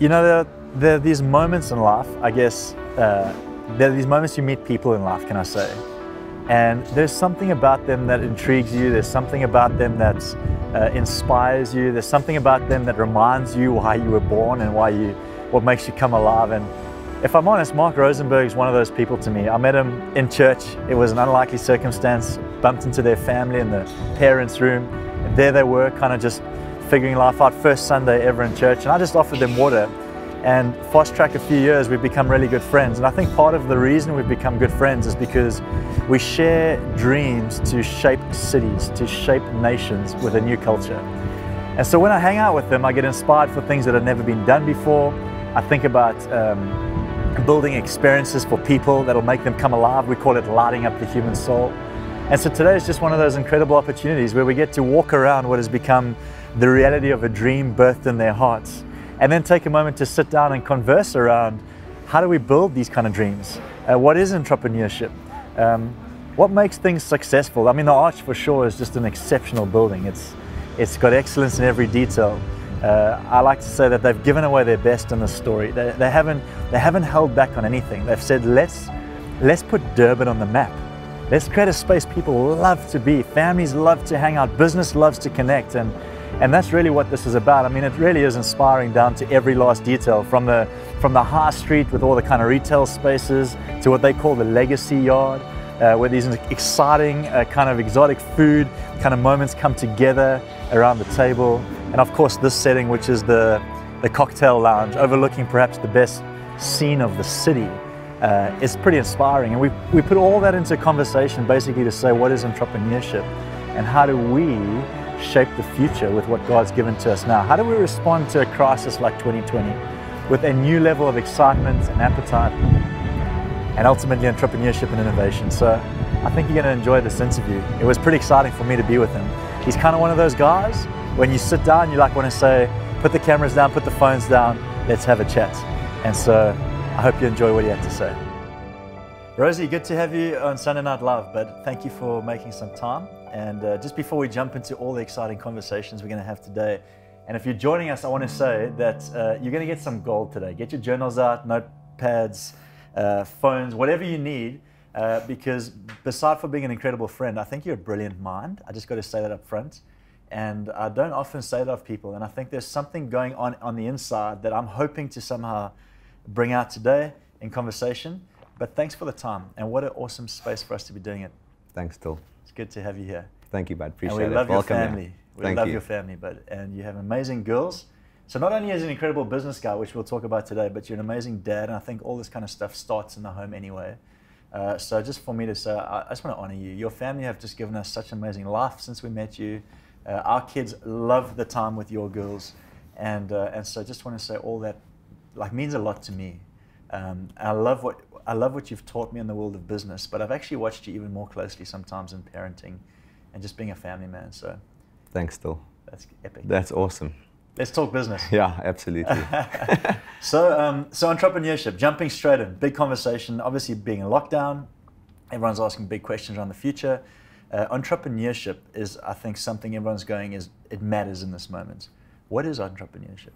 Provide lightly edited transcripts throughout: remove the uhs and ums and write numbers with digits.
You know, there are these moments in life, I guess, there are these moments you meet people in life, can I say, and there's something about them that intrigues you, there's something about them that inspires you, there's something about them that reminds you why you were born and what makes you come alive. And if I'm honest, Marc Rosenberg is one of those people to me. I met him in church. It was an unlikely circumstance, bumped into their family in the parents' room, and there they were, kind of just figuring life out, first Sunday ever in church, and I just offered them water. And fast track a few years, we've become really good friends. And I think part of the reason we've become good friends is because we share dreams to shape cities, to shape nations with a new culture. And so when I hang out with them, I get inspired for things that have never been done before. I think about building experiences for people that'll make them come alive. We call it lighting up the human soul. And so today is just one of those incredible opportunities where we get to walk around what has become the reality of a dream birthed in their hearts, and then take a moment to sit down and converse around how do we build these kind of dreams? What is entrepreneurship? What makes things successful? I mean, the Arch for sure is just an exceptional building. It's got excellence in every detail. I like to say that they've given away their best in the story. They haven't held back on anything. They've said, let's put Durban on the map. Let's create a space people love to be. Families love to hang out. Business loves to connect. And that's really what this is about. I mean, it really is inspiring down to every last detail, from the high street with all the kind of retail spaces to what they call the legacy yard, where these exciting kind of exotic food kind of moments come together around the table. And of course, this setting, which is the cocktail lounge, overlooking perhaps the best scene of the city, is pretty inspiring. And we put all that into conversation basically to say, what is entrepreneurship and how do we shape the future with what God's given to us now? How do we respond to a crisis like 2020 with a new level of excitement and appetite, and ultimately entrepreneurship and innovation? So I think you're going to enjoy this interview. It was pretty exciting for me to be with him. He's kind of one of those guys, when you sit down, you like want to say, put the cameras down, put the phones down, let's have a chat. And so I hope you enjoy what he had to say. Rosie, good to have you on Sunday Night Live, but thank you for making some time. And just before we jump into all the exciting conversations we're going to have today, and if you're joining us, I want to say that you're going to get some gold today. Get your journals out, notepads, phones, whatever you need, because beside for being an incredible friend, I think you're a brilliant mind. I just got to say that up front. And I don't often say that of people, and I think there's something going on the inside that I'm hoping to somehow bring out today in conversation. But thanks for the time, and what an awesome space for us to be doing it. Thanks, Till. It's good to have you here. Thank you, bud. Appreciate it. And we love your family. Here. We love your family, bud. And you have amazing girls. So not only as an incredible business guy, which we'll talk about today, but you're an amazing dad, and I think all this kind of stuff starts in the home anyway. So just for me to say, I just want to honor you. Your family have just given us such amazing life since we met you. Our kids love the time with your girls, and so just want to say all that means a lot to me. I love what you've taught me in the world of business, but I've actually watched you even more closely sometimes in parenting and just being a family man. So thanks, Till. That's epic. That's awesome. Let's talk business. Yeah, absolutely. So entrepreneurship, jumping straight in, big conversation. Obviously, being in lockdown, everyone's asking big questions around the future. Entrepreneurship is, I think, something everyone's going is it matters in this moment. What is entrepreneurship?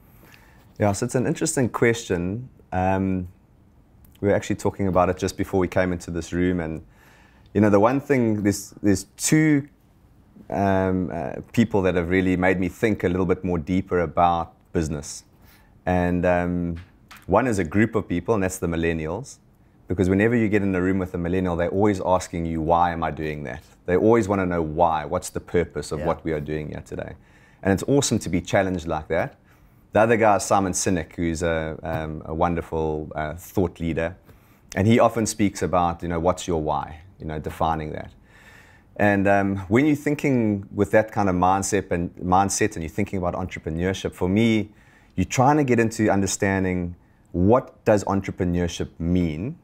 Yeah, so it's an interesting question. We were actually talking about it just before we came into this room, and you know, the one thing, there's two people that have really made me think a little bit more deeper about business, and one is a group of people, and that's the millennials. Because whenever you get in a room with a millennial, they're always asking you, why am I doing that? They always want to know why. What's the purpose of what we are doing here today? And it's awesome to be challenged like that. The other guy is Simon Sinek, who's a wonderful thought leader. And he often speaks about, you know, what's your why? You know, defining that. And when you're thinking with that kind of mindset and you're thinking about entrepreneurship, for me, you're trying to get into understanding what does entrepreneurship mean?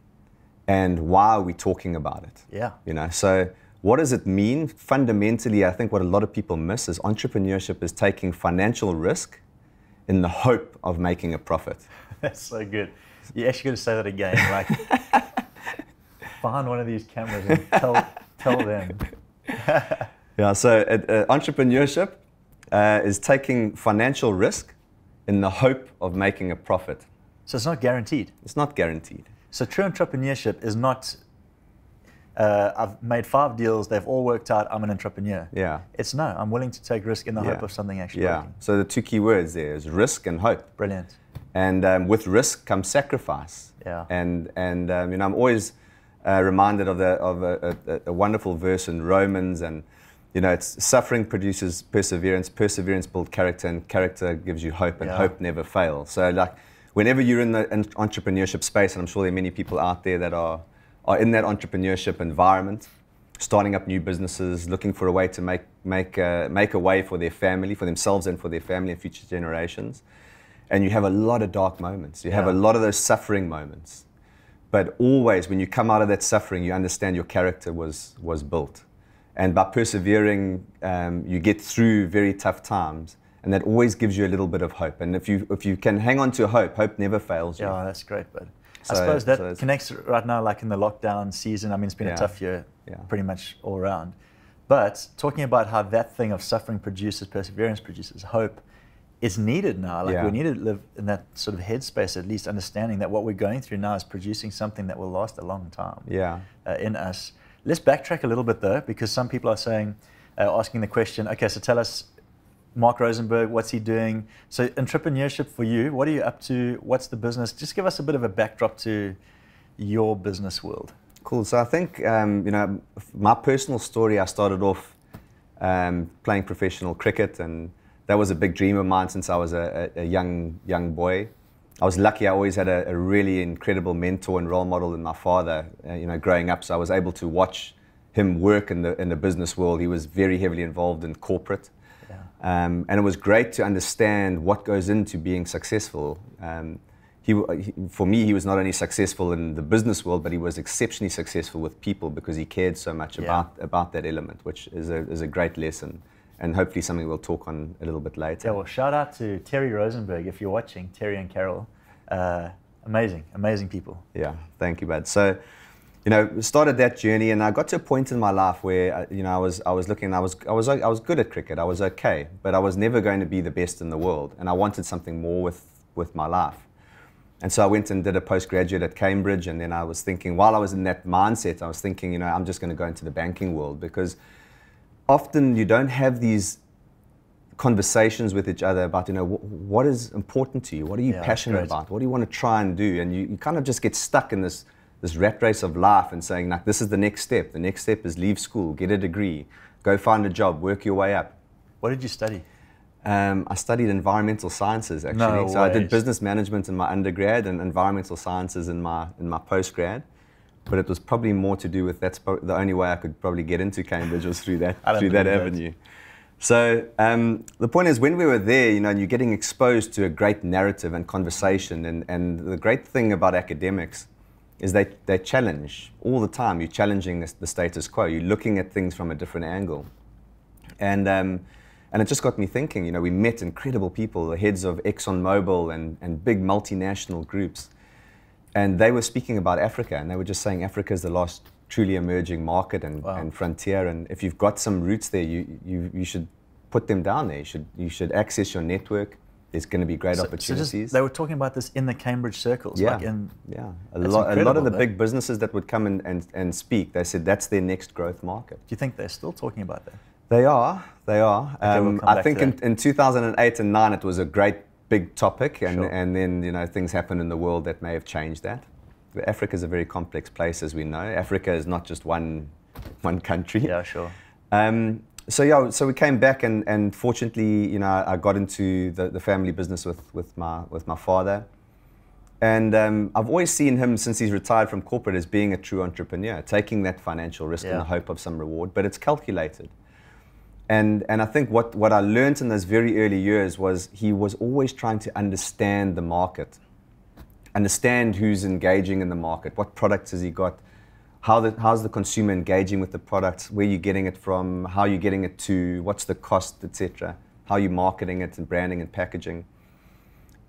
And why are we talking about it? Yeah. You know, so what does it mean? Fundamentally, I think what a lot of people miss is entrepreneurship is taking financial risk in the hope of making a profit. That's so good. You actually got to say that again. Like, find one of these cameras and tell them. Yeah. So entrepreneurship is taking financial risk in the hope of making a profit. So it's not guaranteed. It's not guaranteed. So true entrepreneurship is not, I've made 5 deals, they've all worked out, I'm an entrepreneur. Yeah. It's no, I'm willing to take risk in the hope of something actually working. So the 2 key words there is risk and hope. Brilliant. And with risk comes sacrifice. Yeah. And you know, I'm always reminded of a wonderful verse in Romans, and you know, it's suffering produces perseverance, perseverance builds character, and character gives you hope, and hope never fails. So like, whenever you're in the entrepreneurship space, and I'm sure there are many people out there that are in that entrepreneurship environment, starting up new businesses, looking for a way to make a way for their family, for themselves and for their family and future generations. And you have a lot of dark moments. You have a lot of those suffering moments. But always, when you come out of that suffering, you understand your character was built. And by persevering, you get through very tough times. And that always gives you a little bit of hope. And if you can hang on to hope, hope never fails you. Yeah, that's great, bud. I suppose that connects right now, like in the lockdown season. I mean, it's been a tough year, pretty much all around. But talking about how that thing of suffering produces perseverance, produces hope, is needed now. Like we need to live in that sort of headspace, at least understanding that what we're going through now is producing something that will last a long time in us. Let's backtrack a little bit though, because some people are saying, asking the question, okay, so tell us, Marc Rosenberg, what's he doing? So entrepreneurship for you, what are you up to? What's the business? Just give us a bit of a backdrop to your business world. Cool. So I think, you know, my personal story, I started off playing professional cricket, and that was a big dream of mine since I was a young boy. I was lucky. I always had a really incredible mentor and role model in my father, you know, growing up. So I was able to watch him work in the business world. He was very heavily involved in corporate. And it was great to understand what goes into being successful. For me, he was not only successful in the business world, but he was exceptionally successful with people because he cared so much about that element, which is a great lesson. And hopefully something we'll talk on a little bit later. Yeah, well, shout out to Terry Rosenberg, if you're watching, Terry and Carol. Amazing people. Yeah, thank you, bud. So, you know, started that journey, and I got to a point in my life where, you know, I was looking, I was good at cricket, I was okay, but I was never going to be the best in the world, and I wanted something more with my life. And so I went and did a postgraduate at Cambridge, and then I was thinking, while I was in that mindset, I was thinking, you know, I'm just going to go into the banking world, because often you don't have these conversations with each other about, you know, what is important to you, what are you passionate about, what do you want to try and do, and you kind of just get stuck in this rat race of life and saying, like, this is the next step. The next step is leave school, get a degree, go find a job, work your way up. What did you study? I studied environmental sciences, actually. No so I did business management in my undergrad and environmental sciences in my postgrad. But it was probably more to do with that's the only way I could probably get into Cambridge was through that avenue. So the point is, when we were there, you know, you're getting exposed to a great narrative and conversation, and the great thing about academics is they challenge all the time. You're challenging the status quo. You're looking at things from a different angle. And it just got me thinking, you know, we met incredible people, the heads of ExxonMobil and big multinational groups. And they were speaking about Africa, and they were just saying Africa is the last truly emerging market and frontier. And if you've got some roots there, you should put them down there. You should access your network. There's going to be great opportunities. They were talking about this in the Cambridge circles. A lot of the big businesses that would come and speak, they said that's their next growth market. Do you think they're still talking about that? They are. Okay, we'll I think in 2008 and 9 it was a great big topic, and then, you know, things happened in the world that may have changed that. But Africa is a very complex place, as we know. Africa is not just one country. Yeah, sure. So we came back, and fortunately, you know, I got into the family business with my father, and I've always seen him since he's retired from corporate as being a true entrepreneur, taking that financial risk in the hope of some reward, but it's calculated. And I think what I learned in those very early years was he was always trying to understand the market, understand who's engaging in the market, what products has he got, how's the consumer engaging with the products, where you're getting it from, how you're getting it to, what's the cost, etc., how you're marketing it and branding and packaging.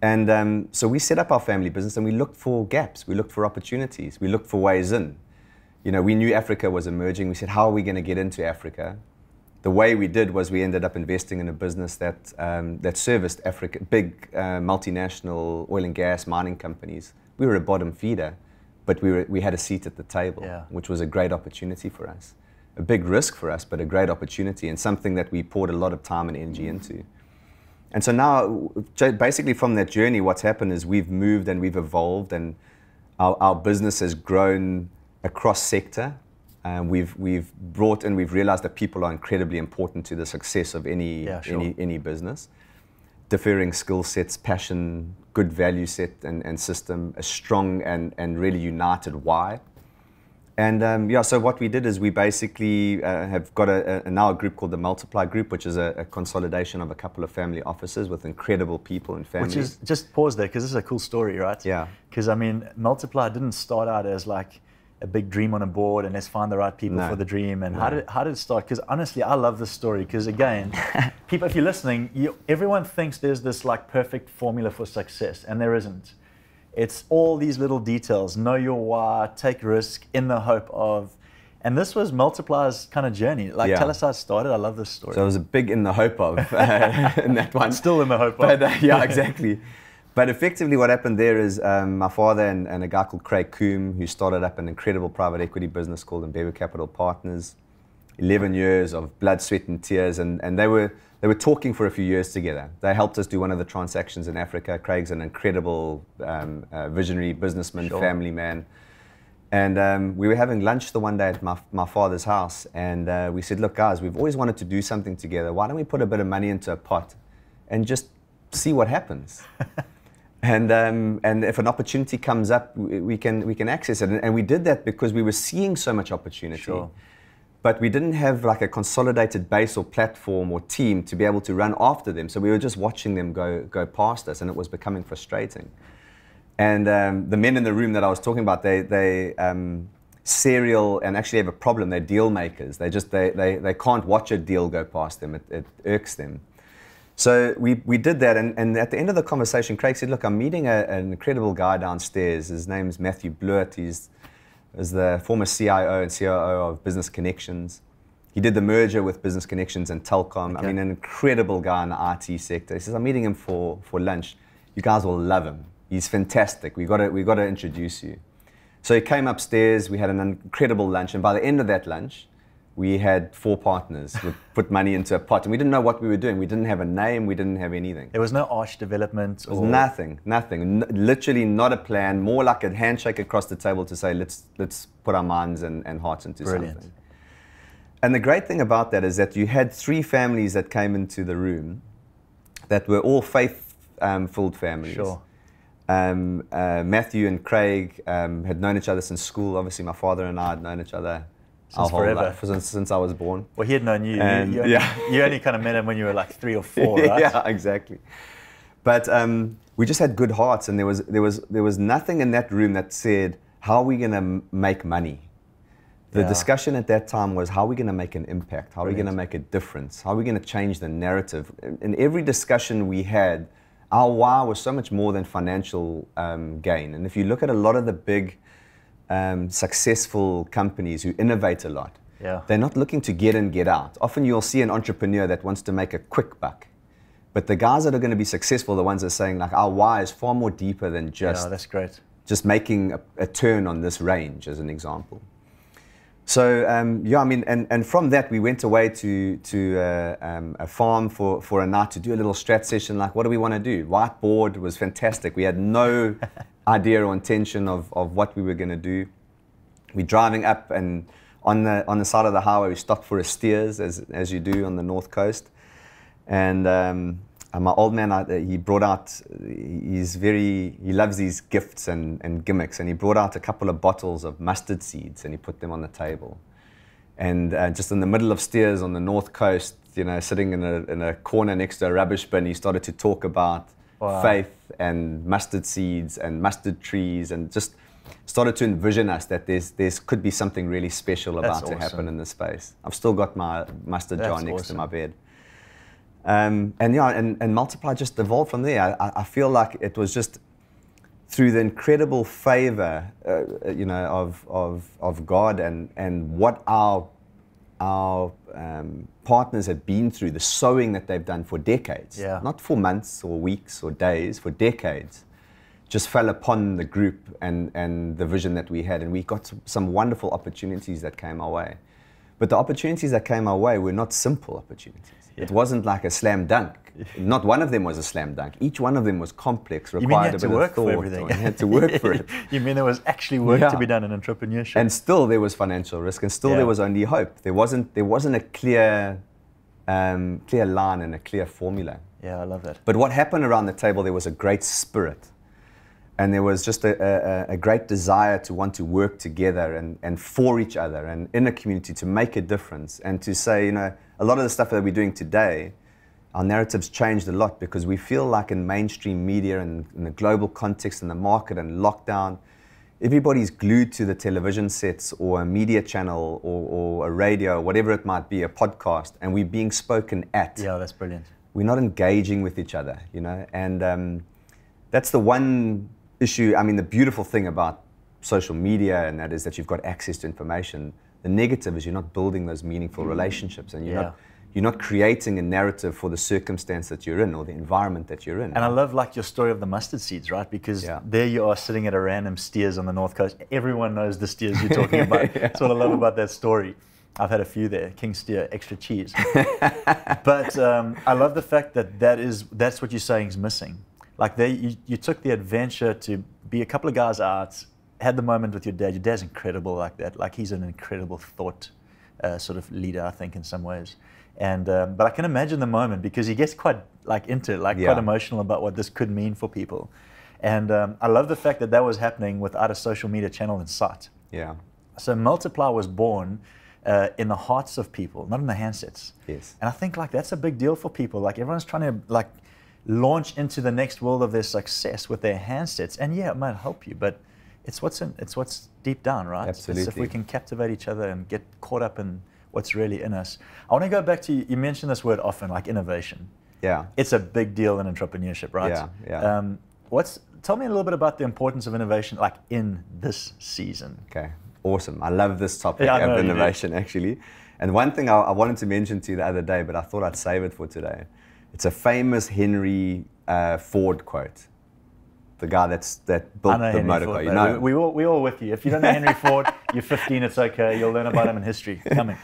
And so we set up our family business, and we looked for gaps, we looked for opportunities, we looked for ways in. You know, we knew Africa was emerging. We said, how are we going to get into Africa? the way we did was we ended up investing in a business that that serviced Africa, big multinational oil and gas mining companies. We were a bottom feeder, but we had a seat at the table, which was a great opportunity for us. A big risk for us, but a great opportunity, and something that we poured a lot of time and energy into. And so now, basically from that journey, what's happened is we've moved and we've evolved, and our business has grown across sector. We've realized that people are incredibly important to the success of any business. Differing skill sets, passion, good value set and system, a strong and really united why. And so what we did is we basically have got now a group called the Multiply Group, which is a consolidation of a couple of family offices with incredible people and families. Which is, just pause there, because this is a cool story, right? Yeah. Because I mean, Multiply didn't start out as like a big dream on a board and let's find the right people for the dream. And how did it start? Because honestly, I love this story, because again, people, if you're listening, everyone thinks there's this like perfect formula for success, and there isn't. It's all these little details. Know your why, take risk in the hope of, and this was Multiply's kind of journey. Like, tell us how it started. I love this story. So it was a big in the hope of in that one. Still in the hope of. But, yeah, exactly. But effectively what happened there is my father and a guy called Craig Coombe, who started up an incredible private equity business called Embedded Capital Partners. 11 years of blood, sweat and tears, and they were talking for a few years together. They helped us do one of the transactions in Africa. Craig's an incredible visionary businessman, family man. And we were having lunch the one day at my father's house, and we said, look guys, we've always wanted to do something together. Why don't we put a bit of money into a pot and just see what happens? And if an opportunity comes up, we can access it. And we did that because we were seeing so much opportunity. Sure. But we didn't have like a consolidated base or platform or team to be able to run after them. So we were just watching them go past us, and it was becoming frustrating. And the men in the room that I was talking about, they serial and actually have a problem. They're deal makers. They can't watch a deal go past them. It irks them. So we did that, and at the end of the conversation, Craig said, look, I'm meeting an incredible guy downstairs. His name's Matthew Blurt. He's the former CIO and COO of Business Connections. He did the merger with Business Connections and Telcom. I mean, an incredible guy in the IT sector. He says, I'm meeting him for lunch. You guys will love him. He's fantastic. We got to introduce you. So he came upstairs. We had an incredible lunch, and by the end of that lunch, we had 4 partners who put money into a pot, and we didn't know what we were doing. We didn't have a name. We didn't have anything. There was no arch development. There was nothing. Literally not a plan. More like a handshake across the table to say, let's put our minds and hearts into something. And the great thing about that is that you had 3 families that came into the room that were all faith-filled families. Sure. Matthew and Craig had known each other since school. Obviously, my father and I had known each other our whole life, since I was born. Well, he had known you. You only kind of met him when you were like 3 or 4, right? Yeah, exactly. But we just had good hearts, and there was nothing in that room that said, how are we going to make money? The discussion at that time was, how are we going to make an impact? How are we going to make a difference? How are we going to change the narrative? In every discussion we had, our why was so much more than financial gain. And if you look at a lot of the big successful companies who innovate a lot, they're not looking to get in, get out. Often you'll see an entrepreneur that wants to make a quick buck. But the guys that are going to be successful, the ones that are saying, like, our why is far more deeper than just, that's great. Just making a turn on this range, as an example. So, I mean, and from that, we went away to a farm for a night to do a little strat session, like, what do we want to do? Whiteboard was fantastic. We had no idea or intention of what we were going to do. We're driving up, and on the side of the highway, we stopped for a steers, as you do on the North Coast. And my old man, he brought out, he loves these gifts and gimmicks, and he brought out a couple of bottles of mustard seeds, and he put them on the table. And just in the middle of steers on the North Coast, you know, sitting in a corner next to a rubbish bin, he started to talk about faith and mustard seeds and mustard trees, and just started to envision us that there could be something really special about to happen in this space. I've still got my mustard jar next to my bed. And Multiply just evolved from there. I feel like it was just through the incredible favor, you know, of God and what our our partners have been through, the sowing that they've done for decades, not for months or weeks or days, for decades, just fell upon the group and the vision that we had. And we got some wonderful opportunities that came our way. But the opportunities that came our way were not simple opportunities. It wasn't like a slam dunk. Not one of them was a slam dunk. Each one of them was complex, required a bit of thought. You had to work for it. You mean there was actually work to be done in entrepreneurship? And still there was financial risk, and still there was only hope. There wasn't a clear line and a clear formula. Yeah, I love that. But what happened around the table, there was a great spirit. And there was just a great desire to want to work together and for each other and in a community to make a difference and to say, you know, a lot of the stuff that we're doing today, our narratives changed a lot because we feel like in mainstream media and in the global context and the market and lockdown, everybody's glued to the television sets or a media channel or a radio, whatever it might be, a podcast, and we're being spoken at. Yeah, that's brilliant. We're not engaging with each other, you know, and that's the one issue. I mean, the beautiful thing about social media and that is that you've got access to information. The negative is you're not building those meaningful relationships, and you're not creating a narrative for the circumstance that you're in or the environment that you're in. And I love like your story of the mustard seeds, right? Because there you are sitting at a random steers on the North Coast. Everyone knows the steers you're talking about. That's what I love about that story. I've had a few there, king steer, extra cheese. But I love the fact that that's what you're saying is missing. Like you took the adventure to be a couple of guys out, had the moment with your dad. Your dad's incredible like that. Like he's an incredible thought sort of leader, I think, in some ways. And but I can imagine the moment because he gets quite like into it, like quite emotional about what this could mean for people. And I love the fact that that was happening without a social media channel in sight. Yeah. So Multiply was born in the hearts of people, not in the handsets. Yes. And I think like that's a big deal for people. Like everyone's trying to like launch into the next world of their success with their handsets, and yeah, it might help you, but it's what's deep down, right? Absolutely. It's if we can captivate each other and get caught up in what's really in us. I want to go back to you mentioned this word often, like innovation. Yeah. It's a big deal in entrepreneurship, right? Yeah. Yeah. Tell me a little bit about the importance of innovation, like in this season. Okay. Awesome. I love this topic of innovation, actually. And one thing I wanted to mention to you the other day, but I thought I'd save it for today. It's a famous Henry Ford quote. The guy that built the motor car. You know, we're all with you. If you don't know Henry Ford, you're 15, it's okay. You'll learn about him in history. Coming.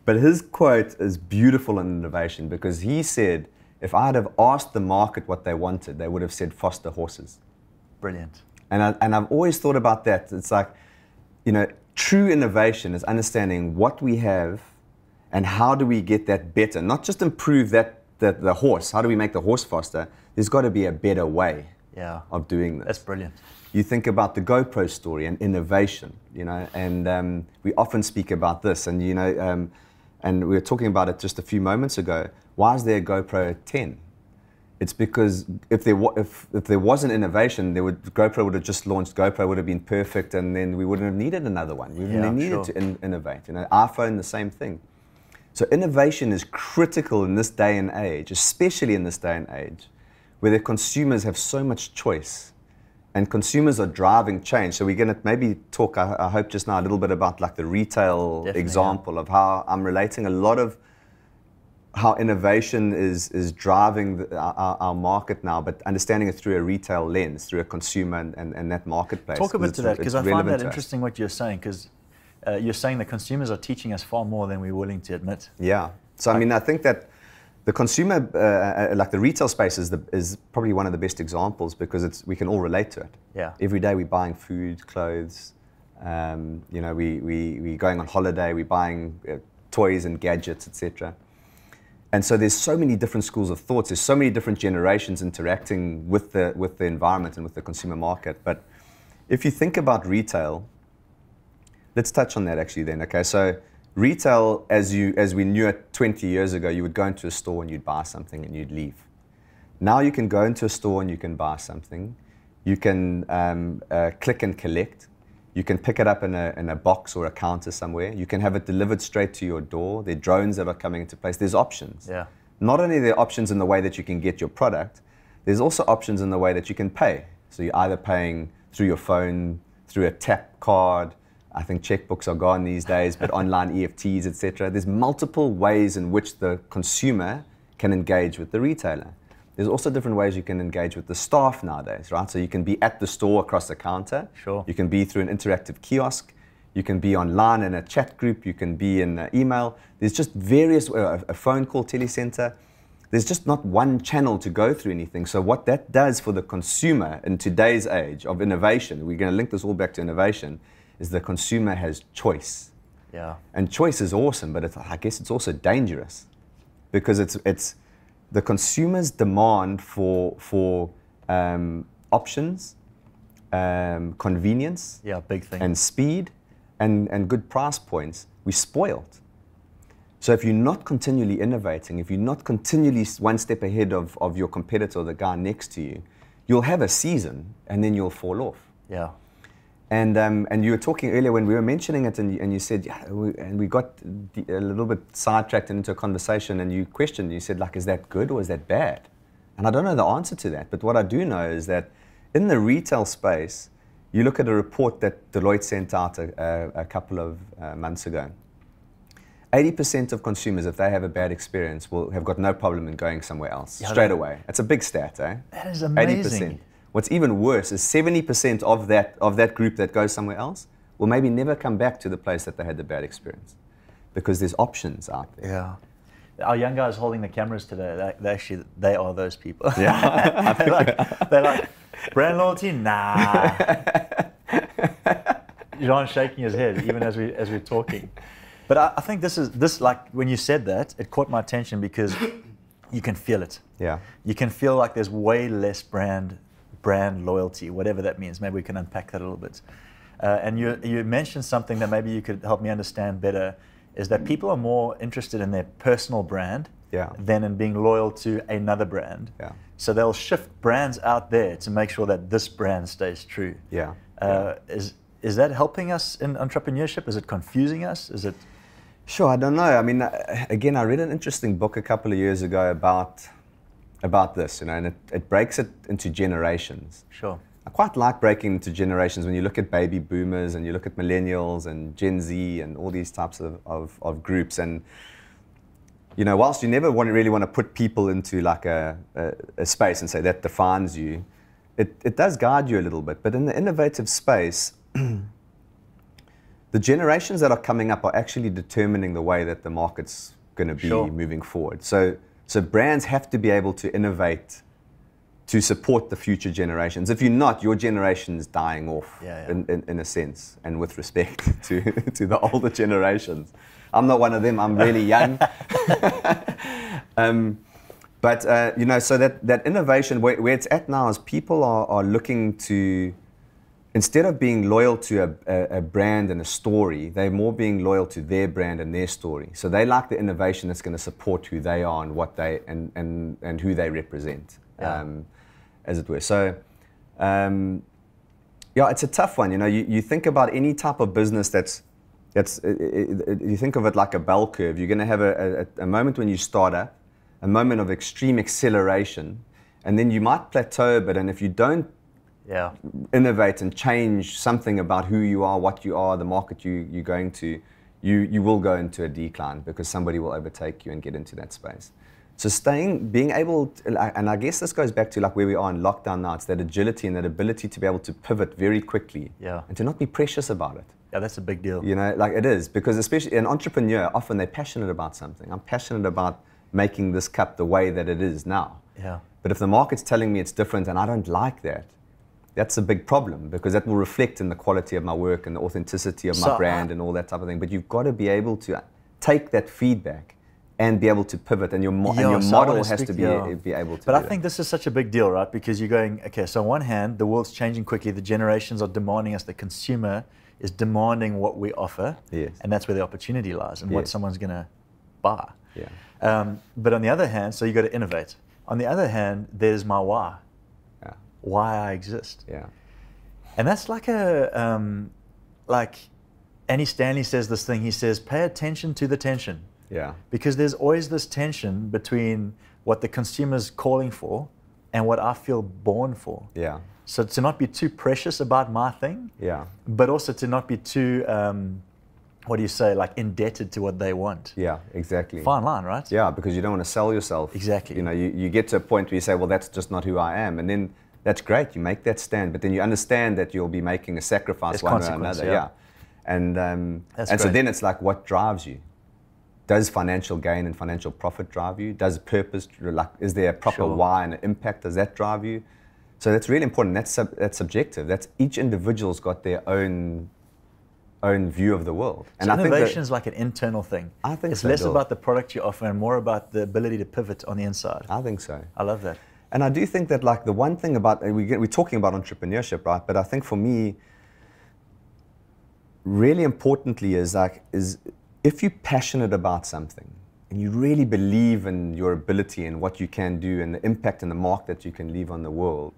But his quote is beautiful in innovation because he said, if I'd have asked the market what they wanted, they would have said foster horses. Brilliant. And I've always thought about that. It's like, you know, true innovation is understanding what we have and how do we get that better. Not just improve the horse. How do we make the horse faster? There's got to be a better way of doing this. That's brilliant. You think about the GoPro story and innovation, you know, and we often speak about this, and you know, and we were talking about it just a few moments ago. Why is there a GoPro 10? It's because if there wasn't innovation, GoPro would have just launched. GoPro would have been perfect, and then we wouldn't have needed another one. We wouldn't have needed to innovate. You know, iPhone, the same thing. So innovation is critical in this day and age, especially in this day and age, where the consumers have so much choice, and consumers are driving change. So we're going to maybe talk, I hope, just now a little bit about like the retail example of how I'm relating a lot of how innovation is driving our market now, but understanding it through a retail lens, through a consumer and that marketplace. Talk a bit to that, because I find that interesting what you're saying, because you're saying that consumers are teaching us far more than we're willing to admit. Yeah. So I mean, I think that the consumer, like the retail space, is probably one of the best examples because we can all relate to it. Yeah. Every day we're buying food, clothes. You know, we're going on holiday. We're buying toys and gadgets, etc. And so there's so many different schools of thoughts. There's so many different generations interacting with the environment and with the consumer market. But if you think about retail, let's touch on that actually then. Okay, so retail, as we knew it 20 years ago, you would go into a store and you'd buy something and you'd leave. Now you can go into a store and you can buy something. You can click and collect. You can pick it up in a box or a counter somewhere. You can have it delivered straight to your door. There are drones that are coming into place. There's options. Yeah. Not only are there options in the way that you can get your product, there's also options in the way that you can pay. So you're either paying through your phone, through a tap card, I think checkbooks are gone these days, but online EFTs, etc. There's multiple ways in which the consumer can engage with the retailer. There's also different ways you can engage with the staff nowadays, right? So you can be at the store across the counter. Sure. You can be through an interactive kiosk. You can be online in a chat group. You can be in email. There's just various, a phone call, telecenter. There's just not one channel to go through anything. So what that does for the consumer in today's age of innovation, we're going to link this all back to innovation, is the consumer has choice. Yeah. And choice is awesome, but I guess it's also dangerous because it's the consumer's demand for options, convenience, Yeah, big thing. and speed, and good price points. We're spoiled. So if you're not continually innovating, if you're not continually one step ahead of your competitor or the guy next to you, you'll have a season and then you'll fall off. Yeah. And you were talking earlier when we were mentioning it, and you said, yeah, we got a little bit sidetracked into a conversation, and you questioned, you said, like, is that good or is that bad? And I don't know the answer to that, but what I do know is that in the retail space, you look at a report that Deloitte sent out a couple of months ago. 80% of consumers, if they have a bad experience, will have got no problem in going somewhere else straight away. It's a big stat, eh? That is amazing. 80%. What's even worse is 70% of that group that goes somewhere else will maybe never come back to the place that they had the bad experience, because there's options out there. Yeah. Our young guys holding the cameras today, they are those people. Yeah. they're like, brand loyalty? Nah. Jean's shaking his head even as we're talking. But I think this like when you said that, it caught my attention because you can feel it. Yeah. You can feel like there's way less brand loyalty, whatever that means. Maybe we can unpack that a little bit. And you mentioned something that maybe you could help me understand better, is that people are more interested in their personal brand than in being loyal to another brand. Yeah. So they'll shift brands out there to make sure that this brand stays true. Yeah. Is that helping us in entrepreneurship? Is it confusing us? Is it? Sure, I don't know. I mean, again, I read an interesting book a couple of years ago about this, you know, and it breaks it into generations. Sure. I quite like breaking into generations when you look at baby boomers and you look at millennials and Gen Z and all these types of groups. And, you know, whilst you never really want to put people into like a space and say that defines you, it does guide you a little bit. But in the innovative space, the generations that are coming up are actually determining the way that the market's going to be moving forward. So brands have to be able to innovate to support the future generations. If you're not, your generation is dying off in a sense, and with respect to the older generations. I'm not one of them, I'm really young. But you know, so that innovation, where it's at now is people are looking to, instead of being loyal to a brand and a story, they're more being loyal to their brand and their story. So they like the innovation that's going to support who they are and what they and who they represent, as it were. So, yeah, it's a tough one. You know, you think about any type of business you think of it like a bell curve. You're going to have a moment when you start up, a moment of extreme acceleration, and then you might plateau a bit. And if you don't innovate and change something about who you are, what you are, the market you're going to, you will go into a decline because somebody will overtake you and get into that space. So being able to, and I guess this goes back to like where we are in lockdown now, it's that agility and that ability to be able to pivot very quickly and to not be precious about it. Yeah, that's a big deal. You know, like it is, because especially an entrepreneur, often they're passionate about something. I'm passionate about making this cup the way that it is now. Yeah. But if the market's telling me it's different and I don't like that, that's a big problem, because that will reflect in the quality of my work and the authenticity of my brand and all that type of thing. But you've got to be able to take that feedback and be able to pivot, and your model has to be able to. But I think this is such a big deal, right? Because you're going, okay, so on one hand, the world's changing quickly, the generations are demanding us, the consumer is demanding what we offer, and that's where the opportunity lies and what someone's going to buy. Yeah. But on the other hand, so you got to innovate. On the other hand, there's my why. Why I exist. Yeah. And that's like like Annie Stanley says this thing, he says, pay attention to the tension. Yeah. Because there's always this tension between what the consumer's calling for and what I feel born for. Yeah. So to not be too precious about my thing, Yeah. but also to not be too, what do you say, like indebted to what they want. Yeah, exactly. Fine line, right? Yeah, because you don't want to sell yourself. Exactly. You know, you get to a point where you say, well, that's just not who I am. And then that's great, you make that stand, but then you understand that you'll be making a sacrifice There's one way or consequence, another. yeah. And That's so great. then it's like, what drives you? Does financial gain and financial profit drive you? Does purpose, like, is there a proper Sure. why and an impact? Does that drive you? So that's really important. That's subjective. That's each individual's got their own view of the world. And so innovation is like an internal thing. I think it's so, less Bill. about the product you offer and more about the ability to pivot on the inside. I think so. I love that. And I do think that, like, the one thing about, we're talking about entrepreneurship, right? But I think for me, really importantly is if you're passionate about something and you really believe in your ability and what you can do and the impact and the mark that you can leave on the world,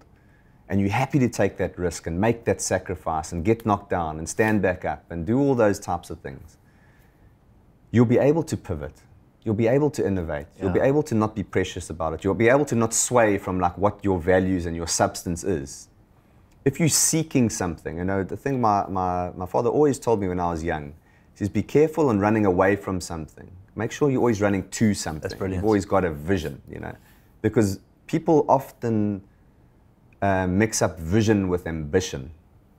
and you're happy to take that risk and make that sacrifice and get knocked down and stand back up and do all those types of things, you'll be able to pivot. You'll be able to innovate. You'll be able to not be precious about it. You'll be able to not sway from, like, what your values and your substance is. If you're seeking something, you know, the thing my father always told me when I was young, he says, be careful in running away from something. Make sure you're always running to something. That's brilliant. You've always got a vision, you know, because people often mix up vision with ambition.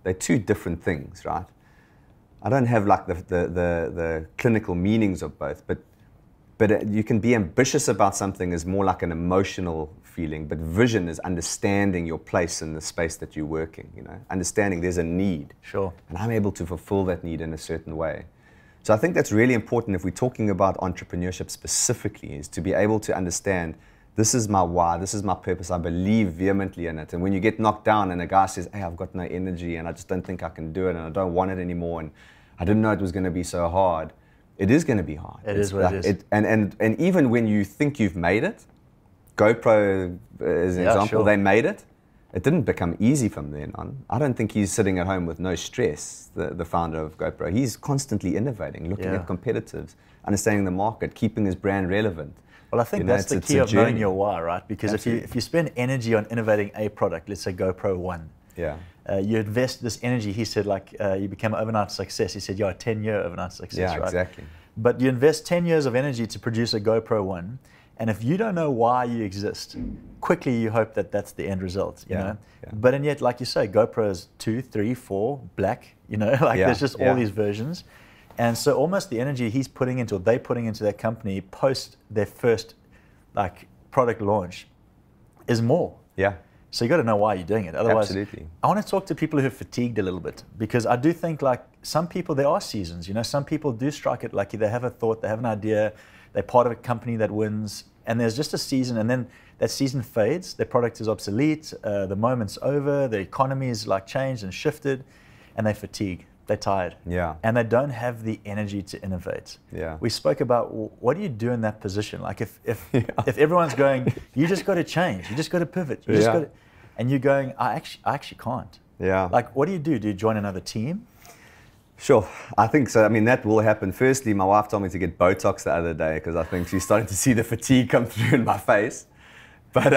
They're two different things, right? I don't have, like, the clinical meanings of both, but you can be ambitious about something as more like an emotional feeling, but vision is understanding your place in the space that you're working, you know, understanding there's a need. Sure. And I'm able to fulfill that need in a certain way. So I think that's really important if we're talking about entrepreneurship specifically, is to be able to understand, this is my why, this is my purpose, I believe vehemently in it. And when you get knocked down and a guy says, hey, I've got no energy and I just don't think I can do it and I don't want it anymore and I didn't know it was going to be so hard, it is going to be hard. It is what it is. And even when you think you've made it, GoPro as an example, sure. they made it. It didn't become easy from then on. I don't think he's sitting at home with no stress, the founder of GoPro. He's constantly innovating, looking at competitors, understanding the market, keeping his brand relevant. Well, I think that's the key of knowing your why, right? Because if you spend energy on innovating a product, let's say GoPro 1, you invest this energy, he said, like, you become an overnight success. He said, you're a 10-year overnight success, right? Exactly. But you invest 10 years of energy to produce a GoPro 1, and if you don't know why you exist, quickly you hope that that's the end result, you know? But and yet, like you say, GoPro is 2, 3, 4, black, you know? Like, there's just all these versions. And so almost the energy he's putting into, or they're putting into that company post their first, like, product launch is more. Yeah. So you got to know why you're doing it. Otherwise, Absolutely. I want to talk to people who are fatigued a little bit, because I do think, like, some people, there are seasons, you know, some people do strike it lucky. They have a thought, they have an idea, they're part of a company that wins, and there's just a season, and then that season fades, their product is obsolete, the moment's over, the economy is, like, changed and shifted, and they fatigue. They're tired. Yeah. And they don't have the energy to innovate. Yeah. We spoke about, what do you do in that position? Like, if everyone's going, you just got to change, you just got to pivot, you just got to, and you're going, I actually can't. Yeah. Like, what do? Do you join another team? Sure, I think so. I mean, that will happen. Firstly, my wife told me to get Botox the other day because I think she's starting to see the fatigue come through in my face. But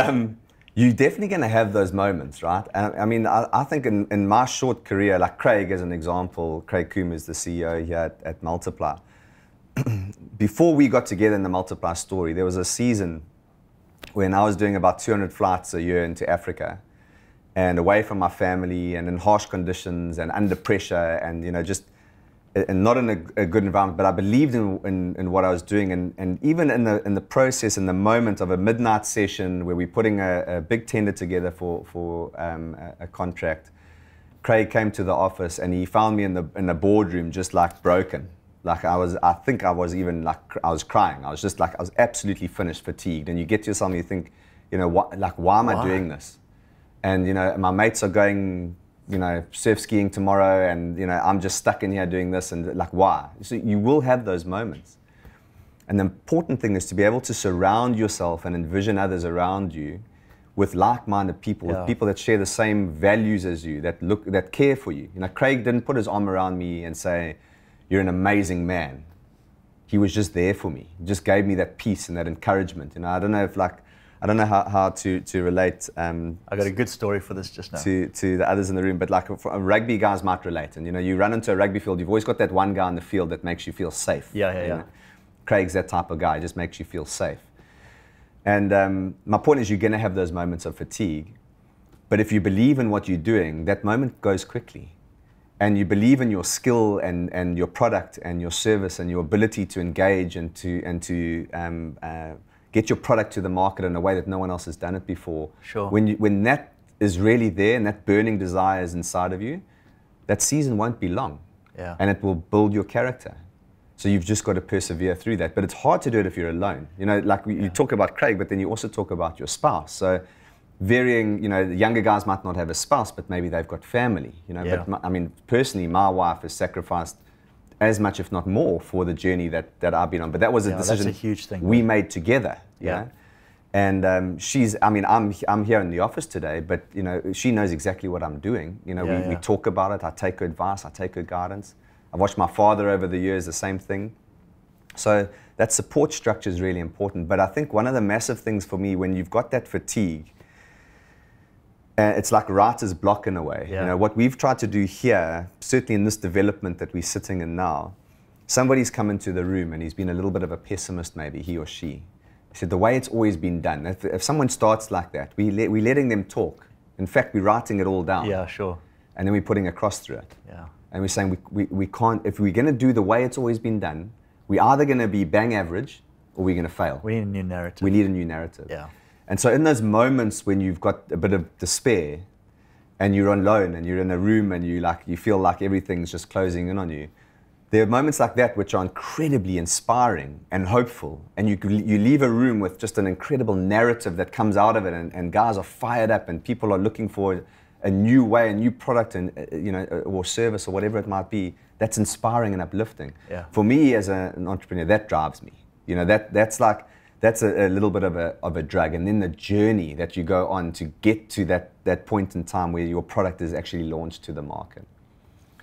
you're definitely going to have those moments, right? And I mean, I think in my short career, like Craig as an example, Craig Coombe is the CEO here at Multiply. Before we got together in the Multiply story, there was a season when I was doing about 200 flights a year into Africa, and away from my family and in harsh conditions and under pressure and, you know, just and not in a good environment, but I believed in what I was doing. And even in the process, in the moment of a midnight session where we're putting a big tender together for a contract, Craig came to the office and he found me in the boardroom just, like, broken. Like, I was crying. I was just, like, I was absolutely finished, fatigued. And you get to yourself and you think, you know, why am I doing this? And, you know, my mates are going, you know, surf skiing tomorrow, and, you know, I'm just stuck in here doing this, and, like, why? So you will have those moments. And the important thing is to be able to surround yourself and envision others around you with like-minded people, with people that share the same values as you, that care for you. You know, Craig didn't put his arm around me and say, you're an amazing man. He was just there for me. He just gave me that peace and that encouragement. You know, I don't know if, like, I don't know how to relate. I got a good story for this just now. To the others in the room, but like rugby guys might relate. And you run into a rugby field, you've always got that one guy in the field that makes you feel safe. Yeah. Craig's that type of guy, just makes you feel safe. And my point is, you're going to have those moments of fatigue, but if you believe in what you're doing, that moment goes quickly. And you believe in your skill and your product and your service and your ability to engage and to get your product to the market in a way that no one else has done it before. Sure. When that is really there and that burning desire is inside of you, that season won't be long. Yeah. And it will build your character. So you've just got to persevere through that. But it's hard to do it if you're alone. Like you talk about Craig, but then you also talk about your spouse. So varying, the younger guys might not have a spouse, but maybe they've got family, Yeah. But personally, my wife has sacrificed as much, if not more, for the journey that I've been on. But that was a decision that's a huge thing, we made together, Yeah. And I'm here in the office today, but, she knows exactly what I'm doing. We talk about it. I take her advice. I take her guidance. I've watched my father over the years, the same thing. So that support structure is really important. But I think one of the massive things for me, when you've got that fatigue, it's like writer's block in a way. Yeah. What we've tried to do here, certainly in this development that we're sitting in now, somebody's come into the room and he's been a little bit of a pessimist, maybe, he or she. He said, the way it's always been done, if someone starts like that, we're letting them talk. In fact, we're writing it all down. Yeah, sure. And then we're putting a cross through it. Yeah. And we're saying we can't, if we're going to do the way it's always been done, we're either going to be bang average or we're going to fail. We need a new narrative. We need a new narrative. Yeah. And so in those moments when you've got a bit of despair and you're alone and you're in a room and you feel like everything's just closing in on you, there are moments like that which are incredibly inspiring and hopeful. And you leave a room with just an incredible narrative that comes out of it, and guys are fired up and people are looking for a new way, a new product, and or service or whatever it might be. That's inspiring and uplifting. Yeah. For me as an entrepreneur, that drives me. That's a little bit of a drug. And then the journey that you go on to get to that point in time where your product is actually launched to the market.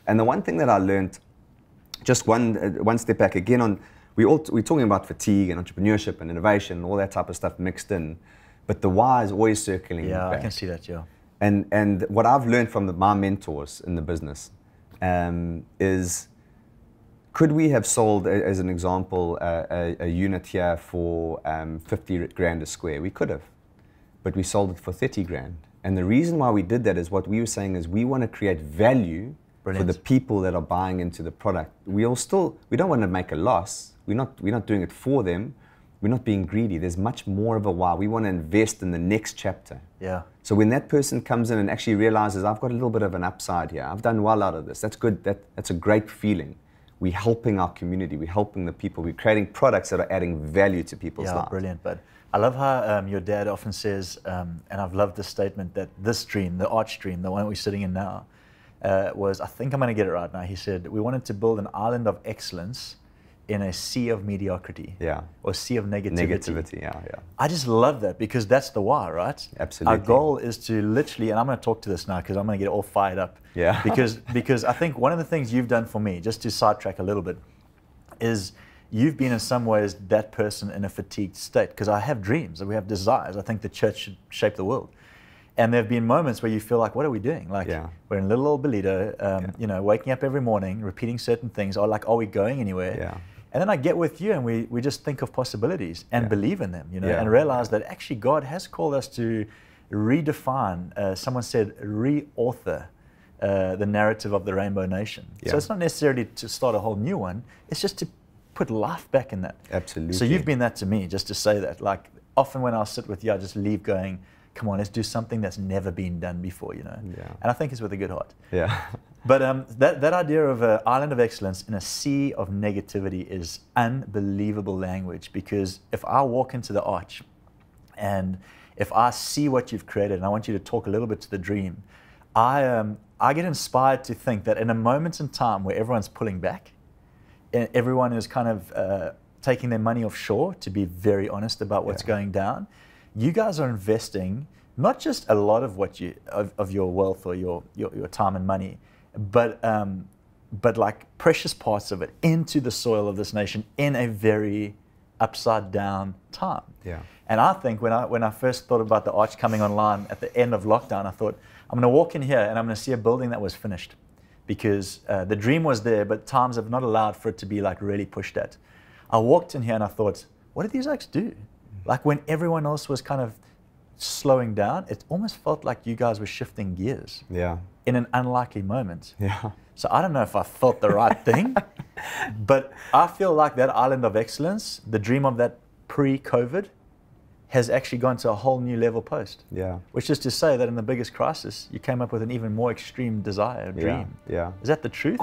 And the one thing that I learned, just one step back again, we're talking about fatigue and entrepreneurship and innovation and all that type of stuff mixed in, but the why is always circling back. I can see that, yeah. And what I've learned from my mentors in the business is, could we have sold, as an example, a unit here for 50 grand a square? We could have, but we sold it for 30 grand. And the reason why we did that is what we were saying is we want to create value for the people that are buying into the product. We don't want to make a loss. We're not doing it for them. We're not being greedy. There's much more of a why. We want to invest in the next chapter. Yeah. So when that person comes in and actually realizes, I've got a little bit of an upside here, I've done well out of this, that's good. That's a great feeling. We're helping our community. We're helping the people. We're creating products that are adding value to people's lives. Yeah, brilliant. But I love how your dad often says, and I've loved this statement, that this dream, the arch dream, the one we're sitting in now, was, I think I'm going to get it right now, he said, we wanted to build an island of excellence in a sea of mediocrity. Yeah. Or sea of negativity. Yeah. I just love that, because that's the why, right? Absolutely. Our goal is to literally, and I'm going to talk to this now because I'm going to get all fired up. Yeah. because I think one of the things you've done for me, just to sidetrack a little bit, is you've been in some ways that person in a fatigued state, because I have dreams and we have desires. I think the church should shape the world. And there have been moments where you feel like, what are we doing? Like, we're in little old Belito, waking up every morning, repeating certain things, or like, are we going anywhere? Yeah. And then I get with you and we just think of possibilities and believe in them, and realize that actually God has called us to redefine, someone said, re-author the narrative of the Rainbow Nation. Yeah. So it's not necessarily to start a whole new one, it's just to put life back in that. Absolutely. So you've been that to me, just to say that. Like, often when I sit with you, I just leave going, come on, let's do something that's never been done before, Yeah. And I think it's with a good heart. Yeah. But that idea of an island of excellence in a sea of negativity is unbelievable language, because if I walk into the arch and if I see what you've created, and I want you to talk a little bit to the dream, I get inspired to think that in a moment in time where everyone's pulling back, and everyone is kind of taking their money offshore, to be very honest about what's going down, you guys are investing not just a lot of what of your wealth or your time and money, but like precious parts of it into the soil of this nation in a very upside down time. Yeah. And I think when I first thought about the arch coming online at the end of lockdown, I thought, I'm going to walk in here and I'm going to see a building that was finished, because the dream was there, but times have not allowed for it to be like really pushed at. I walked in here and I thought, what did these guys do? Like when everyone else was kind of slowing down, it almost felt like you guys were shifting gears. Yeah. In an unlikely moment. Yeah. So I don't know if I thought the right thing, but I feel like that island of excellence, the dream of that pre-COVID, has actually gone to a whole new level post. Yeah. Which is to say that in the biggest crisis, you came up with an even more extreme desire, dream. Yeah. Is that the truth?